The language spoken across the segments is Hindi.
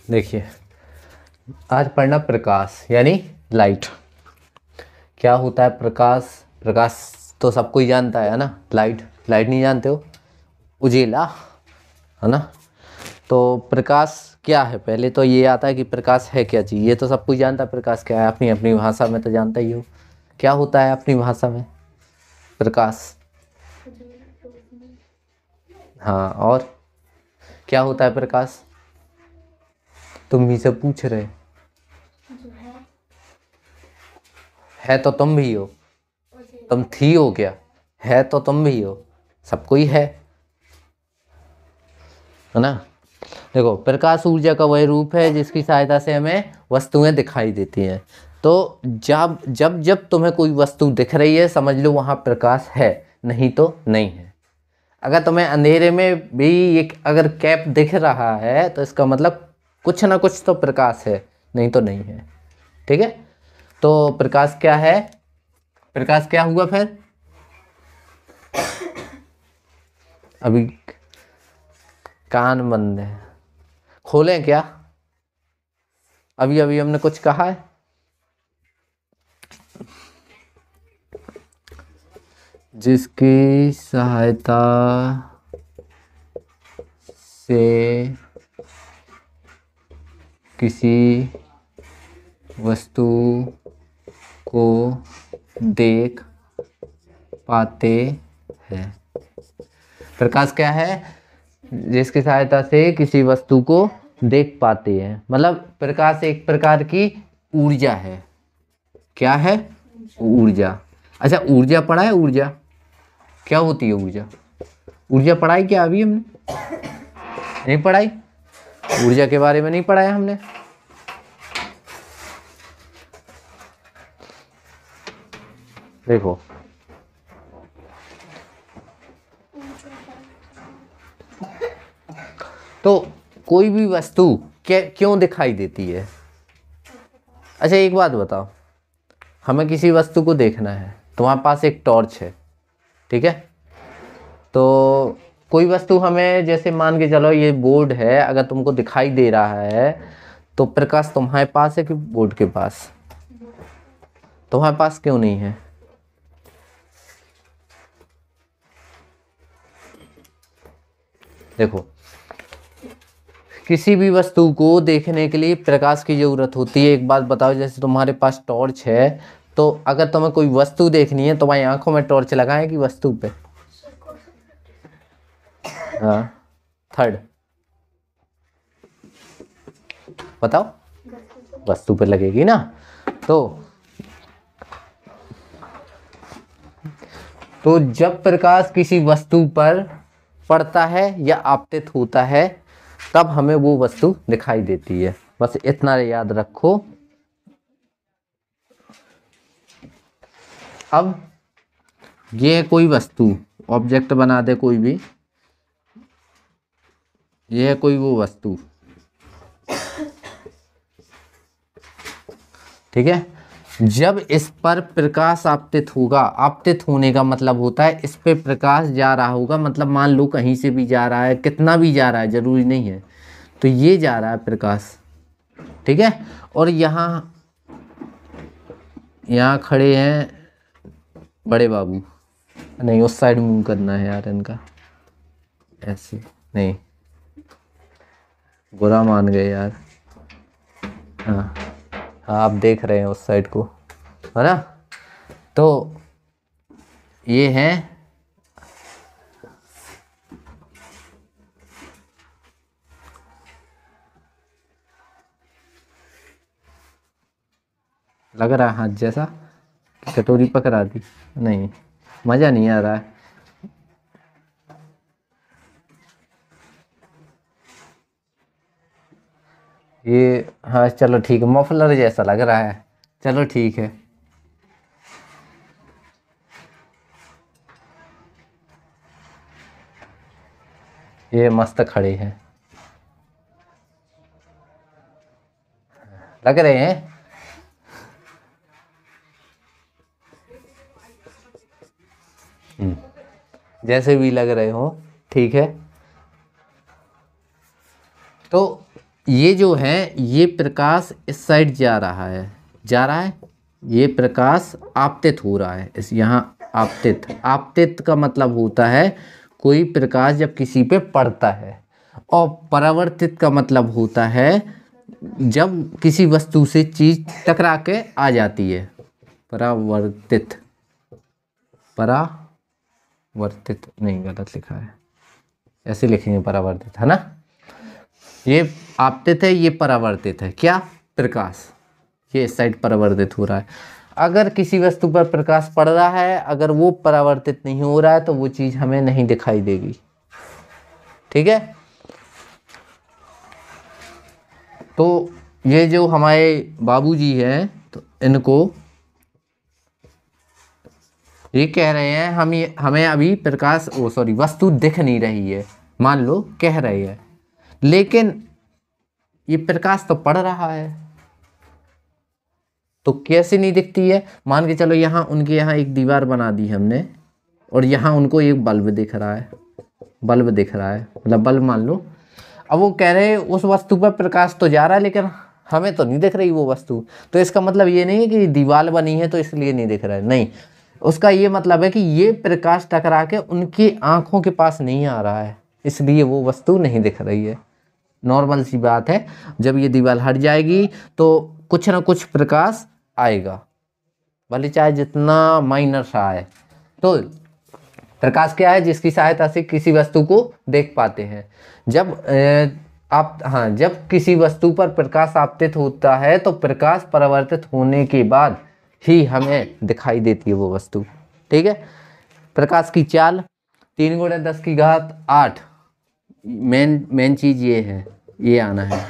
देखिए, आज पढ़ना प्रकाश यानी लाइट। क्या होता है प्रकाश? प्रकाश तो सब कोई जानता है ना। लाइट, लाइट नहीं जानते हो? उजेला, है ना। तो प्रकाश क्या है? पहले तो ये आता है कि प्रकाश है क्या चीज़। ये तो सब कोई जानता है प्रकाश क्या है, अपनी अपनी भाषा में तो जानता ही हो। क्या होता है अपनी भाषा में प्रकाश? हाँ, और क्या होता है प्रकाश? तुम ही से पूछ रहे। है तो तुम भी हो, तुम थी हो क्या? है तो तुम भी हो, सब कोई है ना। देखो, प्रकाश ऊर्जा का वह रूप है जिसकी सहायता से हमें वस्तुएं दिखाई देती हैं। तो जब जब जब तुम्हें कोई वस्तु दिख रही है, समझ लो वहाँ प्रकाश है, नहीं तो नहीं है। अगर तुम्हें अंधेरे में भी एक अगर कैप दिख रहा है तो इसका मतलब कुछ ना कुछ तो प्रकाश है, नहीं तो नहीं है। ठीक है, तो प्रकाश क्या है? प्रकाश क्या हुआ फिर? अभी कान बंद है, खोलें क्या? अभी अभी हमने कुछ कहा है। जिसकी सहायता से किसी वस्तु को देख पाते हैं। प्रकाश क्या है? जिसकी सहायता से किसी वस्तु को देख पाते हैं। मतलब प्रकाश एक प्रकार की ऊर्जा है। क्या है? ऊर्जा। अच्छा, ऊर्जा पढ़ा है? ऊर्जा क्या होती है? ऊर्जा, ऊर्जा पढ़ाई क्या अभी हमने? नहीं पढ़ाई? ऊर्जा के बारे में नहीं पढ़ाया हमने। देखो, तो कोई भी वस्तु क्यों दिखाई देती है? अच्छा, एक बात बताओ, हमें किसी वस्तु को देखना है, तुम्हारे पास एक टॉर्च है, ठीक है। तो कोई वस्तु हमें, जैसे मान के चलो ये बोर्ड है, अगर तुमको दिखाई दे रहा है तो प्रकाश तुम्हारे पास है कि बोर्ड के पास? तुम्हारे पास क्यों नहीं है? देखो, किसी भी वस्तु को देखने के लिए प्रकाश की जरूरत होती है। एक बात बताओ, जैसे तुम्हारे पास टॉर्च है, तो अगर तुम्हें कोई वस्तु देखनी है, तुम्हारी आंखों में टॉर्च लगाएं कि वस्तु पे? हाँ, थर्ड बताओ, वस्तु पे लगेगी ना। तो जब प्रकाश किसी वस्तु पर पड़ता है या आपतित होता है, तब हमें वो वस्तु दिखाई देती है। बस इतना याद रखो। अब ये कोई वस्तु, ऑब्जेक्ट बना दे कोई भी, ये है कोई वो वस्तु, ठीक है। जब इस पर प्रकाश आपतित होगा, आपतित होने का मतलब होता है इस पे प्रकाश जा रहा होगा, मतलब मान लो कहीं से भी जा रहा है, कितना भी जा रहा है जरूरी नहीं है, तो ये जा रहा है प्रकाश, ठीक है। और यहाँ खड़े हैं बड़े बाबू, नहीं उस साइड मूव करना है यार इनका, ऐसे नहीं, बुरा मान गए यार। हाँ हाँ, आप देख रहे हैं उस साइड को, है ना। तो ये है लग रहा है हाथ जैसा, कटोरी पकड़ा दी, नहीं मज़ा नहीं आ रहा है। ये हाँ चलो ठीक है, मफलर जैसा लग रहा है, चलो ठीक है। ये मस्त खड़े हैं, लग रहे हैं। जैसे भी लग रहे हो, ठीक है। तो ये जो है ये प्रकाश इस साइड जा रहा है, ये प्रकाश आपतित हो रहा है इस यहाँ आपतित का मतलब होता है कोई प्रकाश जब किसी पे पड़ता है, और परावर्तित का मतलब होता है जब किसी वस्तु से चीज टकरा के आ जाती है। परावर्तित नहीं, गलत लिखा है, ऐसे लिखेंगे परावर्तित, है ना। ये आपतित है, ये परावर्तित है। क्या? प्रकाश, ये इस साइड परावर्तित हो रहा है। अगर किसी वस्तु पर प्रकाश पड़ रहा है, अगर वो परावर्तित नहीं हो रहा है तो वो चीज हमें नहीं दिखाई देगी। ठीक है, तो ये जो हमारे बाबूजी हैं तो इनको ये कह रहे हैं हमें अभी वस्तु दिख नहीं रही है, मान लो कह रहे हैं, लेकिन ये प्रकाश तो पड़ रहा है, तो कैसे नहीं दिखती है। मान के चलो यहाँ उनके यहाँ एक दीवार बना दी हमने, और यहाँ उनको एक बल्ब दिख रहा है, मतलब बल्ब मान लो। अब वो कह रहे हैं उस वस्तु पर प्रकाश तो जा रहा है लेकिन हमें तो नहीं दिख रही वो वस्तु। तो इसका मतलब ये नहीं है कि दीवार बनी है तो इसलिए नहीं दिख रहा है, नहीं, उसका ये मतलब है कि ये प्रकाश टकरा के उनकी आंखों के पास नहीं आ रहा है, इसलिए वो वस्तु नहीं दिख रही है। नॉर्मल सी बात है, जब ये दीवार हट जाएगी तो कुछ ना कुछ प्रकाश आएगा, भले चाहे जितना माइनर सा आए। तो प्रकाश क्या है? जिसकी सहायता से किसी वस्तु को देख पाते हैं। जब किसी वस्तु पर प्रकाश आपतित होता है तो प्रकाश परावर्तित होने के बाद ही हमें दिखाई देती है वो वस्तु। ठीक है, प्रकाश की चाल 3 × 10⁸ मेन चीज ये है, ये आना है।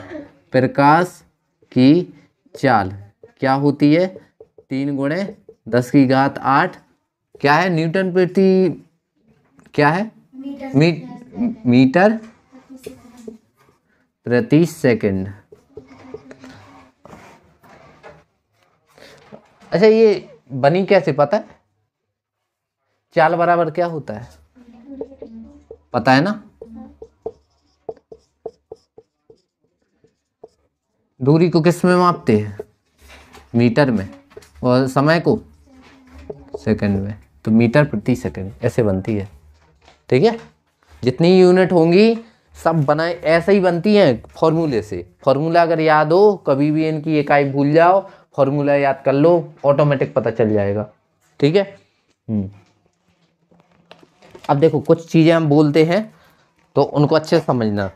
प्रकाश की चाल क्या होती है? 3 × 10⁸ क्या है? न्यूटन प्रति क्या है? मीटर प्रति सेकंड। अच्छा, ये बनी कैसे पता है? चाल बराबर क्या होता है पता है ना? दूरी को किस में मापते हैं? मीटर में, और समय को सेकंड में, तो मीटर प्रति सेकंड ऐसे बनती है। ठीक है, जितनी यूनिट होंगी सब बनाए ऐसे ही बनती हैं फॉर्मूले से। फॉर्मूला अगर याद हो, कभी भी इनकी इकाई भूल जाओ, फॉर्मूला याद कर लो, ऑटोमेटिक पता चल जाएगा। ठीक है, अब देखो कुछ चीजें हम बोलते हैं तो उनको अच्छे से समझना।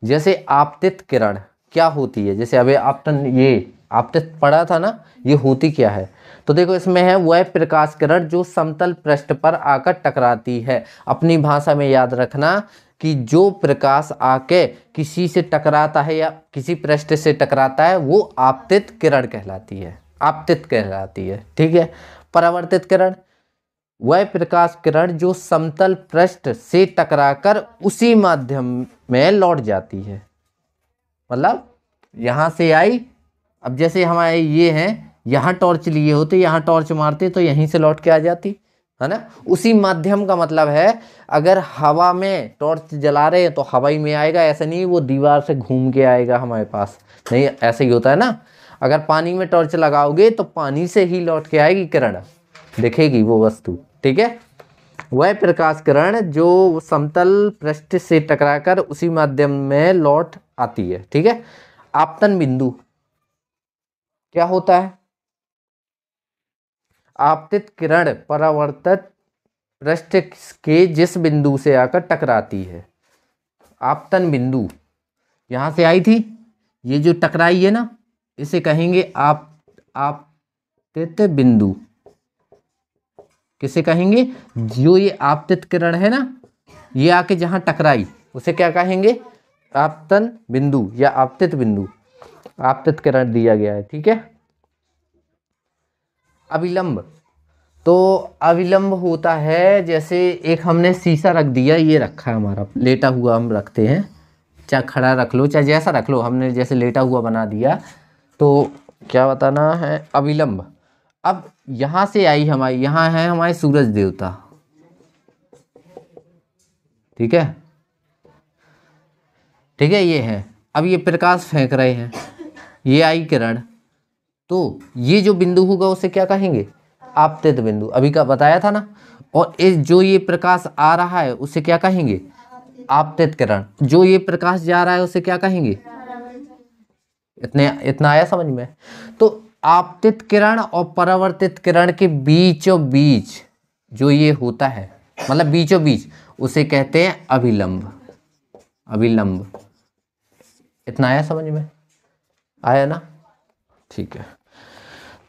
जैसे आपतित किरण क्या होती है? जैसे अभी आपतित पड़ा था ना, ये होती क्या है? तो देखो इसमें है वह प्रकाश किरण जो समतल पृष्ठ पर आकर टकराती है। अपनी भाषा में याद रखना कि जो प्रकाश आके किसी से टकराता है या किसी पृष्ठ से टकराता है वो आपतित किरण कहलाती है। ठीक है, परावर्तित किरण वह प्रकाश किरण जो समतल पृष्ठ से टकराकर उसी माध्यम में लौट जाती है। मतलब यहां से आई, अब जैसे हमारे ये हैं, यहाँ टॉर्च लिए होते, यहाँ टॉर्च मारते तो यहीं से लौट के आ जाती है ना। उसी माध्यम का मतलब है अगर हवा में टॉर्च जला रहे हैं तो हवा ही में आएगा, ऐसा नहीं वो दीवार से घूम के आएगा हमारे पास, नहीं, ऐसे ही होता है ना। अगर पानी में टॉर्च लगाओगे तो पानी से ही लौट के आएगी किरण, दिखेगी वो वस्तु। ठीक है, वह प्रकाश किरण जो समतल पृष्ठ से टकराकर उसी माध्यम में लौट आती है। ठीक है, आपतन बिंदु क्या होता है? आपतित किरण परावर्तित पृष्ठ के जिस बिंदु से आकर टकराती है, आपतन बिंदु यहां से आई थी, ये जो टकराई है ना, इसे कहेंगे आपतित बिंदु। किसे कहेंगे? जो ये आपतित किरण है ना, ये आके जहां टकराई उसे क्या कहेंगे? आपतन बिंदु या आपतित बिंदु। आपतित किरण दिया गया है। ठीक है, अविलंब, तो अविलंब होता है जैसे एक हमने शीशा रख दिया, ये रखा है हमारा लेटा हुआ, हम रखते हैं, चाहे खड़ा रख लो चाहे जैसा रख लो, हमने जैसे लेटा हुआ बना दिया, तो क्या बताना है? अविलंब। अब यहां से आई हमारी, यहां है हमारे सूरज देवता। ठीक है, ये है अब ये प्रकाश फेंक रहे हैं, ये आई किरण, तो ये जो बिंदु होगा उसे क्या कहेंगे? आपतित बिंदु, अभी का बताया था ना। और इस जो ये प्रकाश आ रहा है उसे क्या कहेंगे? आपतित किरण। जो ये प्रकाश जा रहा है उसे क्या कहेंगे? इतना आया समझ में? तो आपतित किरण और परावर्तित किरण के बीचों बीच जो ये होता है, मतलब बीचों बीच, उसे कहते हैं अभिलंब। अभिलंब। इतना आया समझ में? आया ना? ठीक है।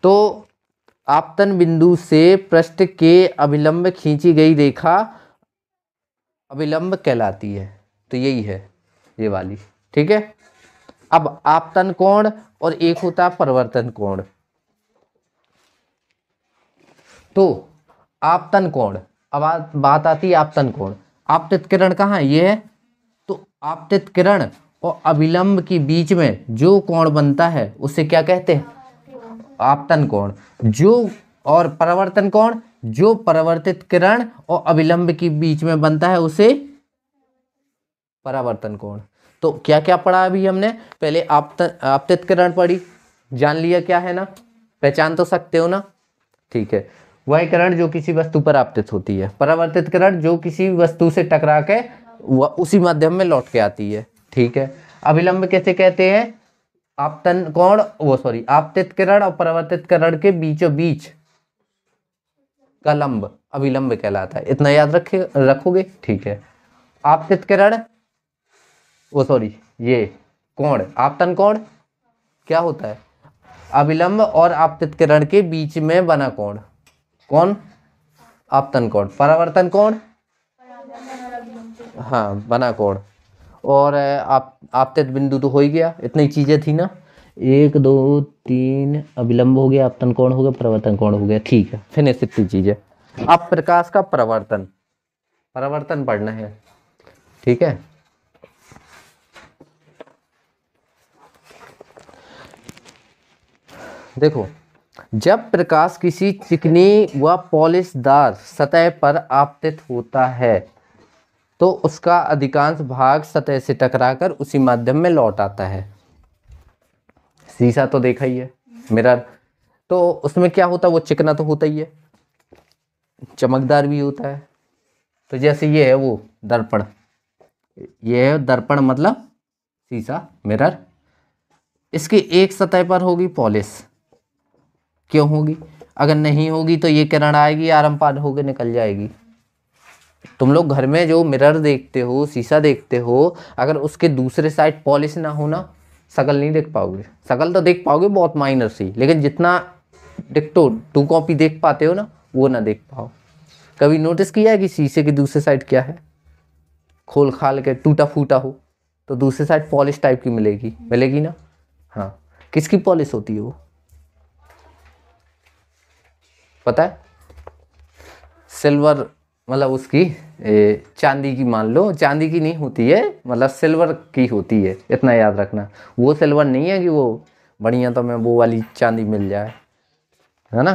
तो आपतन बिंदु से पृष्ठ के अभिलंब खींची गई रेखा अभिलंब कहलाती है। तो यही है ये वाली, ठीक है। अब आपतन कोण और एक होता है परिवर्तन कोण। तो आपतन कोण, अब बात आती है आपतन कोण। आपतित किरण कहाँ है? ये है। तो आपतित किरण और अभिलंब के बीच में जो कोण बनता है उसे क्या कहते हैं? आपतन कोण। जो और परावर्तन कोण, जो परावर्तित किरण और अभिलंब के बीच में बनता है उसे परावर्तन कोण। तो क्या क्या पढ़ा अभी हमने? पहले आपतित किरण पढ़ी, जान लिया क्या है ना, पहचान तो सकते हो ना, ठीक है। वह किरण जो किसी वस्तु पर आपतित होती है। परावर्तित किरण जो किसी वस्तु से टकरा के उसी माध्यम में लौट के आती है, ठीक है। अभिलंब कैसे कहते हैं? आपतन कोण, आपतित किरण और परावर्तित किरण के बीचों बीच का लंब अभिलंब कहलाता है। इतना याद रखोगे, ठीक है। आपतित किरण, ये कोण, आपतन कोण क्या होता है? अभिलंब और आपतित किरण के बीच में बना कोण, कौन? आपतन कोण। परावर्तन कोण, हाँ, बना कोण। और आपतित बिंदु तो हो ही गया, इतनी चीजें थी ना, 1 2 3 अभिलंब हो गया, आपतन कोण हो गया, परावर्तन कोण हो गया, ठीक है। फिनिश इतनी चीजें। अब प्रकाश का परावर्तन पढ़ना है, ठीक है। देखो, जब प्रकाश किसी चिकनी व पॉलिशदार सतह पर आपतित होता है तो उसका अधिकांश भाग सतह से टकराकर उसी माध्यम में लौट आता है। शीशा तो देखा ही है, मिरर, तो उसमें क्या होता है? वो चिकना तो होता ही है, चमकदार भी होता है। तो जैसे ये है वो दर्पण, ये है दर्पण मतलब शीशा, मिरर। इसकी एक सतह पर होगी पॉलिश, क्यों होगी? अगर नहीं होगी तो ये किरण आएगी, आरम पार होके निकल जाएगी। तुम लोग घर में जो मिरर देखते हो, शीशा देखते हो, अगर उसके दूसरे साइड पॉलिश ना हो ना, शकल नहीं देख पाओगे। शकल तो देख पाओगे बहुत माइनर सी, लेकिन जितना डिक्टो 2 कॉपी देख पाते हो ना, वो ना देख पाओ। कभी नोटिस किया है कि शीशे की दूसरी साइड क्या है? खोल खाल के टूटा फूटा हो तो दूसरी साइड पॉलिश टाइप की मिलेगी ना। हाँ, किसकी पॉलिश होती है वो? पता है? सिल्वर, मतलब उसकी चांदी की, मान लो चांदी की नहीं होती है, मतलब सिल्वर की होती है, इतना याद रखना। वो सिल्वर नहीं है कि वो बढ़िया तो मैं वो वाली चांदी मिल जाए, है ना।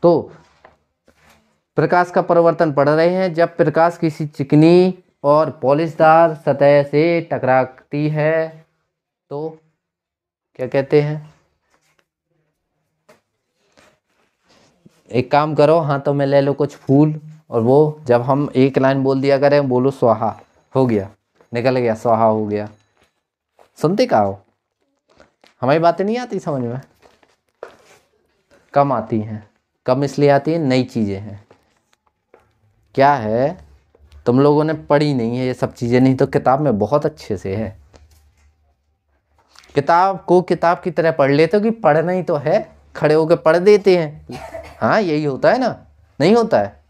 तो प्रकाश का परावर्तन पढ़ रहे हैं। जब प्रकाश किसी चिकनी और पॉलिशदार सतह से टकराती है तो क्या कहते हैं? एक काम करो, हाथों में ले लो कुछ फूल, और वो जब हम एक लाइन बोल दिया करें, बोलो स्वाहा, हो गया, निकल गया, स्वाहा हो गया। सुनते का हो? हमारी बातें नहीं आती समझ में? कम आती हैं। कम इसलिए आती हैं, नई चीज़ें हैं। क्या है, तुम लोगों ने पढ़ी नहीं है ये सब चीज़ें, नहीं तो किताब में बहुत अच्छे से है। किताब को किताब की तरह पढ़ लेते हो कि पढ़ना ही तो है, खड़े होकर पढ़ देते हैं। हाँ, यही होता है ना, नहीं होता है?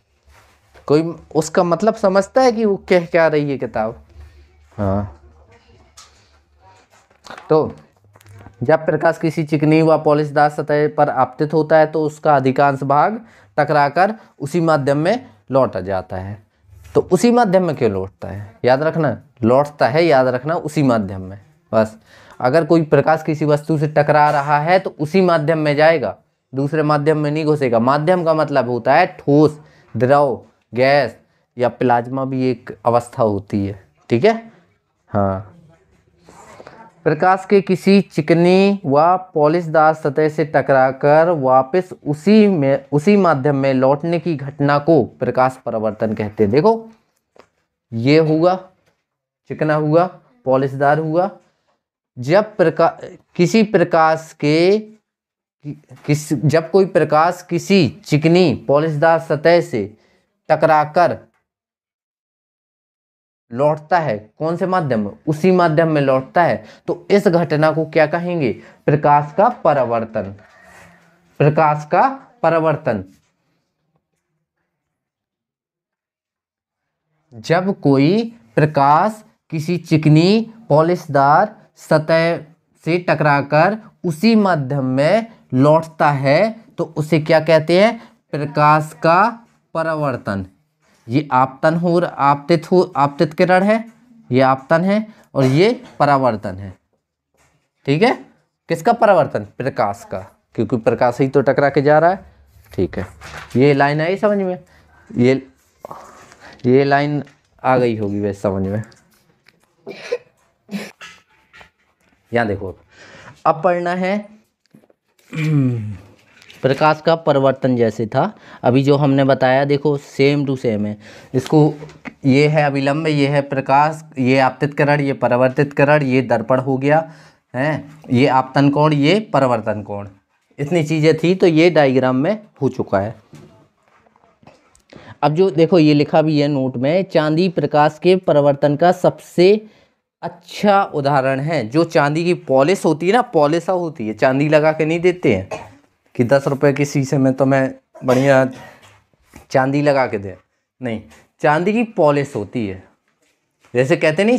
कोई उसका मतलब समझता है कि वो कह क्या रही है किताब? हाँ। तो जब प्रकाश किसी चिकनी व पॉलिशदार सतह पर आपतित होता है तो उसका अधिकांश भाग टकराकर उसी माध्यम में लौट जाता है। तो उसी माध्यम में क्यों लौटता है? याद रखना, लौटता है, याद रखना, उसी माध्यम में। बस, अगर कोई प्रकाश किसी वस्तु से टकरा रहा है तो उसी माध्यम में जाएगा, दूसरे माध्यम में नहीं घुसेगा। माध्यम का मतलब होता है ठोस, द्रव, गैस या प्लाज्मा भी एक अवस्था होती है, ठीक है। हाँ, प्रकाश के किसी चिकनी व पॉलिशदार सतह से टकराकर वापस उसी माध्यम में लौटने की घटना को प्रकाश परावर्तन कहते हैं। देखो ये हुआ, चिकना हुआ, पॉलिशदार हुआ। जब जब कोई प्रकाश किसी चिकनी पॉलिशदार सतह से टकराकर लौटता है, कौन से माध्यम में? उसी माध्यम में लौटता है, तो इस घटना को क्या कहेंगे? प्रकाश का परावर्तन। प्रकाश का परावर्तन। जब कोई प्रकाश किसी चिकनी पॉलिशदार सतह से टकराकर उसी माध्यम में लौटता है तो उसे क्या कहते हैं? प्रकाश का परावर्तन। ये आपतन हो, आपतित किरण है, ये आपतन है और ये परावर्तन है। ठीक है, किसका परावर्तन? प्रकाश का, क्योंकि प्रकाश ही तो टकरा के जा रहा है। ठीक है, ये लाइन आई समझ में? ये लाइन आ गई होगी वैसे समझ में। यहाँ देखो, अब पढ़ना है प्रकाश का परिवर्तन। जैसे था अभी जो हमने बताया, देखो सेम टू सेम है। इसको ये है अभिलंब, ये है प्रकाश, ये आपतित किरण, ये परावर्तित किरण, ये दर्पण हो गया है, ये आपतन कोण, ये परावर्तन कोण। इतनी चीज़ें थी तो ये डायग्राम में हो चुका है। अब जो देखो ये लिखा भी है नोट में, चांदी प्रकाश के परावर्तन का सबसे अच्छा उदाहरण है। जो चांदी की पॉलिश होती है ना, पॉलिश होती है, चांदी लगा के नहीं देते हैं कि 10 रुपए के शीशे में तो मैं बढ़िया चांदी लगा के दे, नहीं, चांदी की पॉलिश होती है। जैसे कहते नहीं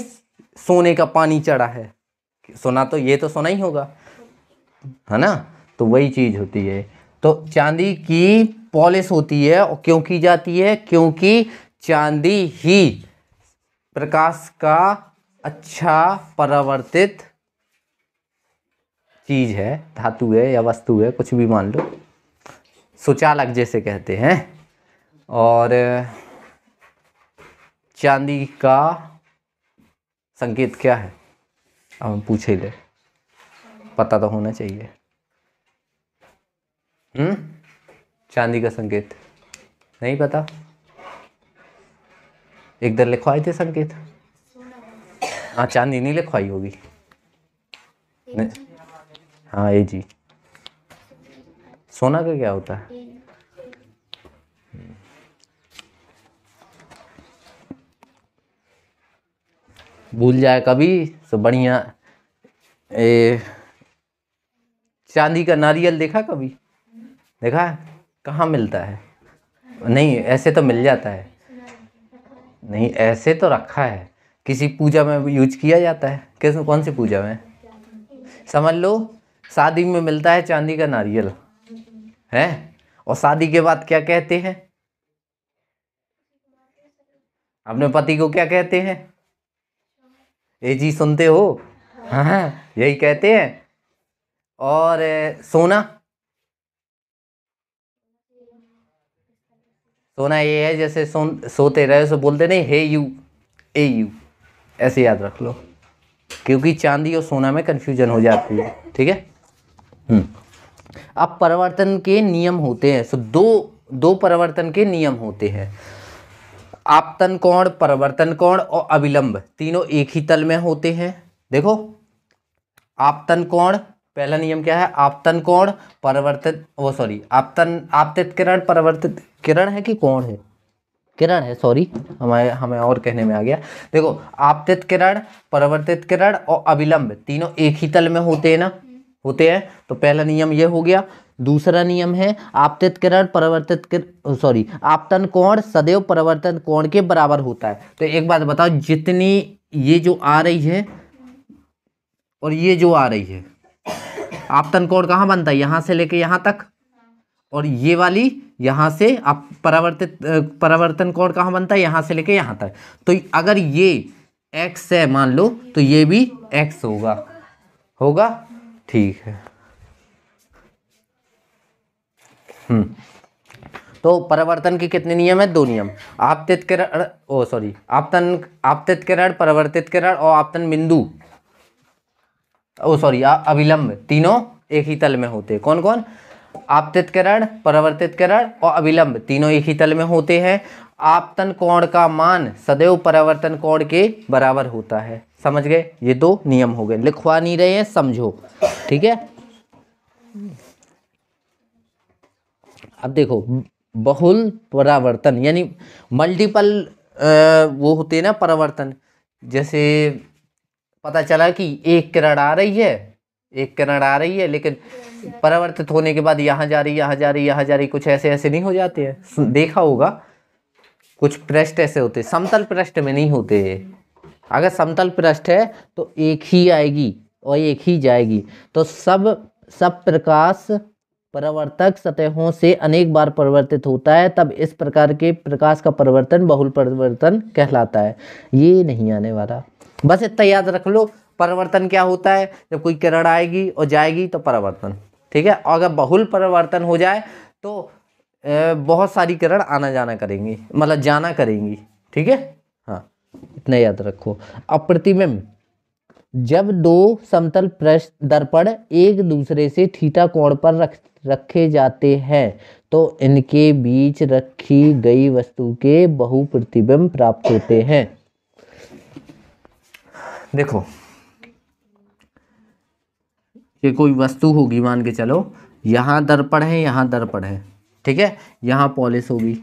सोने का पानी चढ़ा है, सोना तो ये तो सोना ही होगा, है ना, तो वही चीज़ होती है। तो चांदी की पॉलिश होती है, और क्यों की जाती है? क्योंकि चांदी ही प्रकाश का अच्छा परावर्तित चीज है, धातु है या वस्तु है, कुछ भी मान लो, सुचालक जैसे कहते हैं। और चांदी का संकेत क्या है? अब हम पूछे ले, पता तो होना चाहिए। चांदी का संकेत नहीं पता? एक दिन लिखवाए थे संकेत। हाँ, चांदी नहीं लिखवाई होगी। हाँ, ये जी, सोना का क्या होता है? भूल जाए कभी तो बढ़िया। चांदी का नारियल देखा कभी? देखा है? कहाँ मिलता है? नहीं, ऐसे तो मिल जाता है, नहीं ऐसे तो रखा है, किसी पूजा में यूज किया जाता है। किस कौन सी पूजा में? समझ लो शादी में मिलता है चांदी का नारियल है, और शादी के बाद क्या कहते हैं? अपने पति को क्या कहते हैं? ये जी सुनते हो? हाँ, यही कहते हैं। और सोना, सोना ये है जैसे सोते रहे सो बोलते नहीं, हे यू, ए यू, ऐसे याद रख लो, क्योंकि चांदी और सोना में कंफ्यूजन हो जाती है। ठीक है। अब परिवर्तन के नियम होते हैं, सो दो परिवर्तन के नियम होते हैं। आपतन कोण, परिवर्तन कोण और अभिलंब, तीनों एक ही तल में होते हैं। देखो आपतन कोण, पहला नियम क्या है? आपतन कोण परिवर्तित, वो सॉरी, आपतित किरण, परावर्तित किरण है कि कोण है? किरण है, सॉरी, हमें और कहने में आ गया। देखो आपतित किरण, परावर्तित किरण और अभिलंब तीनों एक ही तल में होते हैं ना, होते हैं। तो पहला नियम ये हो गया। दूसरा नियम है आपतित किरण आपतन कोण सदैव परावर्तन कोण के बराबर होता है। तो एक बात बताओ, जितनी ये जो आ रही है और ये जो आ रही है, आपतन कोण कहाँ बनता है? यहाँ से लेके यहाँ तक, और ये वाली यहाँ से आप परावर्तन कोण कहाँ बनता है? यहाँ से लेके यहाँ तक। तो अगर ये x है मान लो, तो ये भी x होगा। ठीक है। तो परावर्तन के कितने नियम है? 2 नियम। आपतित किरण, आपतित किरण, परावर्तित किरण और आपतन बिंदु, अभिलंब, तीनों एक ही तल में होते हैं। कौन कौन? आपतित किरण, परावर्तित किरण और अभिलंब तीनों एक ही तल में होते हैं। आपतन कोण का मान सदैव परावर्तन कोण के बराबर होता है। समझ गए? ये 2 नियम हो गए, लिखवा नहीं रहे हैं, समझो, ठीक है। अब देखो, बहुल परावर्तन यानी मल्टीपल वो होते हैं ना परावर्तन। जैसे पता चला कि एक किरण आ रही है, लेकिन परावर्तित होने के बाद यहाँ जा रही, कुछ ऐसे ऐसे नहीं हो जाते हैं? देखा होगा, कुछ पृष्ठ ऐसे होते हैं, समतल पृष्ठ में नहीं होते। अगर समतल पृष्ठ है तो एक ही आएगी और एक ही जाएगी। तो सब प्रकाश परावर्तक सतहों से अनेक बार परिवर्तित होता है, तब इस प्रकार के प्रकाश का परिवर्तन बहुल परिवर्तन कहलाता है। ये नहीं आने वाला, बस इतना याद रख लो। परिवर्तन क्या होता है? जब कोई किरण आएगी और जाएगी तो परावर्तन, ठीक है। और अगर बहुल परिवर्तन हो जाए तो बहुत सारी किरण आना जाना करेंगी, मतलब जाना करेंगी, ठीक है। हाँ, इतना याद रखो। अब प्रतिबिंब, जब 2 समतल पृष्ठ दर्पण एक दूसरे से थीटा कोण पर रखे जाते हैं तो इनके बीच रखी गई वस्तु के बहुप्रतिबिंब प्राप्त होते हैं। देखो, ये कोई वस्तु होगी, मान के चलो यहाँ दर्पण है, यहाँ दर्पण है, ठीक है, यहाँ पॉलिश होगी,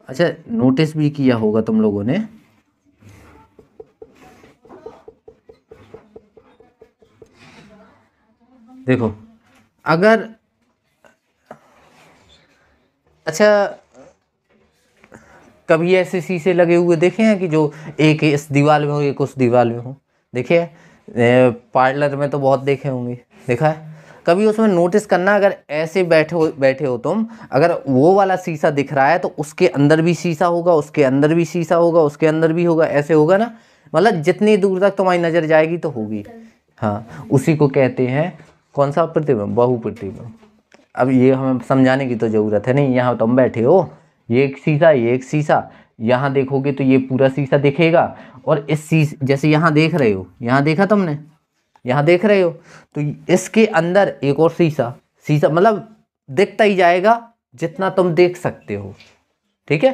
अच्छा नोटिस भी किया होगा तुम लोगों ने, देखो अगर, अच्छा कभी ऐसे शीशे लगे हुए देखे हैं कि जो एक इस दीवार में हो, एक उस दीवार में हो? देखे हैं? पार्लर में तो बहुत देखे होंगे, देखा है कभी? उसमें नोटिस करना, अगर ऐसे बैठे हो तुम, अगर वो वाला शीशा दिख रहा है तो उसके अंदर भी शीशा होगा, उसके अंदर भी शीशा होगा, उसके अंदर भी होगा, ऐसे होगा ना, मतलब जितनी दूर तक तुम्हारी नज़र जाएगी तो होगी। हाँ, उसी को कहते हैं कौन सा प्रतिबिंब? बहुप्रतिबिंब। अब ये हमें समझाने की तो ज़रूरत है नहीं, यहाँ तुम बैठे हो, ये एक शीशा, यहाँ देखोगे तो ये पूरा शीशा दिखेगा, और इस जैसे यहाँ देख रहे हो, यहाँ देखा तुमने, यहाँ देख रहे हो, तो इसके अंदर एक और शीशा मतलब दिखता ही जाएगा जितना तुम देख सकते हो, ठीक है।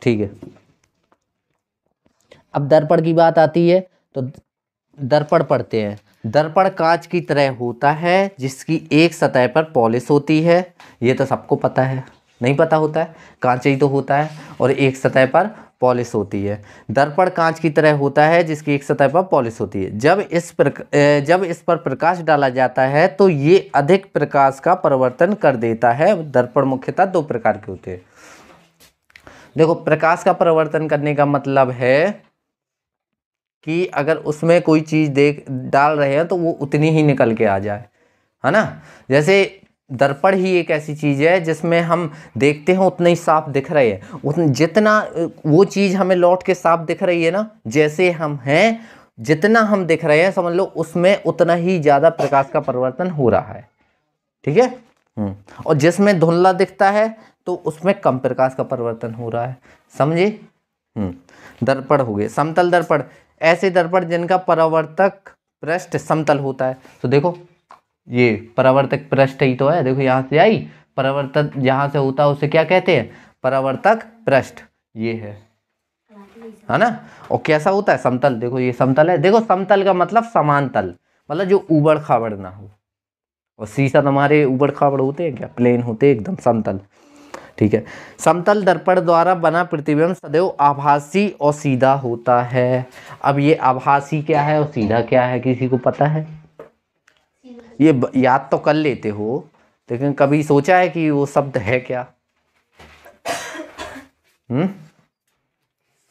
ठीक है, अब दर्पण की बात आती है तो दर्पण पढ़ते हैं। दर्पण कांच की तरह होता है जिसकी एक सतह पर पॉलिश होती है। ये तो सबको पता है, नहीं पता होता है? कांच ही तो होता है और एक सतह पर पॉलिश होती है। दर्पण कांच की तरह होता है जिसकी एक सतह पर पॉलिश होती है। जब इस पर प्रकाश डाला जाता है तो ये अधिक प्रकाश का परिवर्तन कर देता है। दर्पण मुख्यतः 2 प्रकार के होते हैं। देखो, प्रकाश का परिवर्तन करने का मतलब है कि अगर उसमें कोई चीज डाल रहे हैं तो वो उतनी ही निकल के आ जाए, है ना। जैसे दर्पण ही एक ऐसी चीज है जिसमें हम देखते हैं उतना ही साफ दिख रहे हैं, जितना वो चीज हमें लौट के साफ दिख रही है ना, जैसे हम हैं, जितना हम दिख रहे हैं समझ लो उसमें उतना ही ज्यादा प्रकाश का परिवर्तन हो रहा है, ठीक है। और जिसमें धुंधला दिखता है तो उसमें कम प्रकाश का परिवर्तन हो रहा है, समझे। दर्पण हो गए। समतल दर्पण, ऐसे दर्पण जिनका परावर्तक पृष्ठ समतल होता है। तो देखो ये परावर्तक पृष्ठ ही तो है, देखो यहाँ से आई, परावर्तक जहाँ से होता है उसे क्या कहते हैं? परावर्तक पृष्ठ, ये है ना। और कैसा होता है? समतल। देखो ये समतल है, देखो समतल का मतलब समांतल, मतलब जो ऊबड़ खाबड़ ना हो। और शीशा तुम्हारे ऊबड़ खाबड़ होते हैं क्या? प्लेन होते हैं एकदम समतल, ठीक है। समतल दर्पण द्वारा बना प्रतिबिंब सदैव आभासी और सीधा होता है। अब ये आभासी क्या है और सीधा क्या है, किसी को पता है? ये याद तो कर लेते हो, लेकिन कभी सोचा है कि वो शब्द है क्या?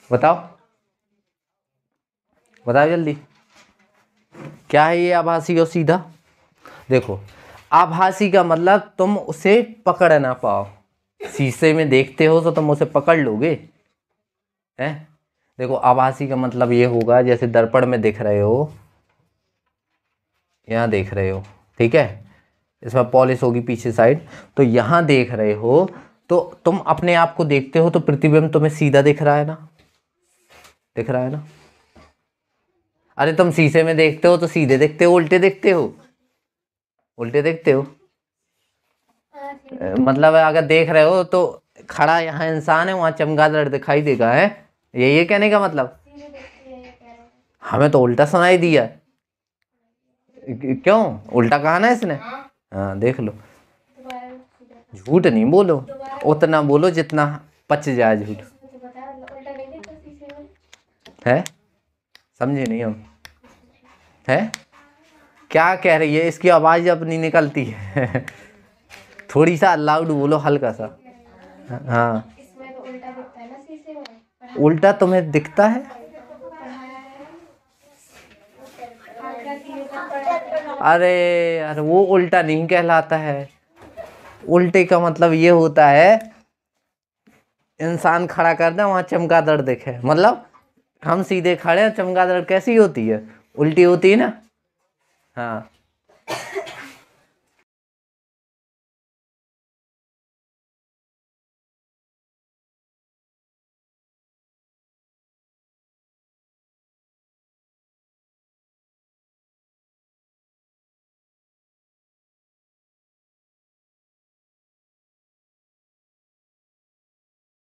बताओ बताओ जल्दी, क्या है ये आभासी और सीधा? देखो, आभासी का मतलब तुम उसे पकड़ ना पाओ। शीशे में देखते हो तो तुम उसे पकड़ लोगे, हैं? देखो आभासी का मतलब ये होगा जैसे दर्पण में दिख रहे हो, यहाँ देख रहे हो, ठीक है, इसमें पॉलिश होगी पीछे साइड, तो यहाँ देख रहे हो तो तुम अपने आप को देखते हो तो प्रतिबिंब तुम्हें सीधा दिख रहा है ना, दिख रहा है ना। अरे तुम शीशे में देखते हो तो सीधे देखते हो, उल्टे देखते हो, उल्टे देखते हो। मतलब अगर देख रहे हो तो खड़ा यहाँ इंसान है, वहां चमगादड़ दिखाई देगा, है ये कहने का मतलब। हमें तो उल्टा सुनाई दिया, क्यों उल्टा कहा ना इसने। हाँ देख लो, झूठ नहीं बोलो, उतना बोलो जितना पच जाए झूठ, है समझे नहीं हम, है क्या कह रही है, इसकी आवाज अपनी निकलती है थोड़ी सा लाउड बोलो, हल्का सा। हाँ उल्टा तुम्हें दिखता है, अरे यार वो उल्टा नहीं कहलाता है। उल्टे का मतलब ये होता है इंसान खड़ा कर दे वहां चमगादड़ दिखे, मतलब हम सीधे खड़े हैं, चमगादड़ कैसी होती है, उल्टी होती है ना। हाँ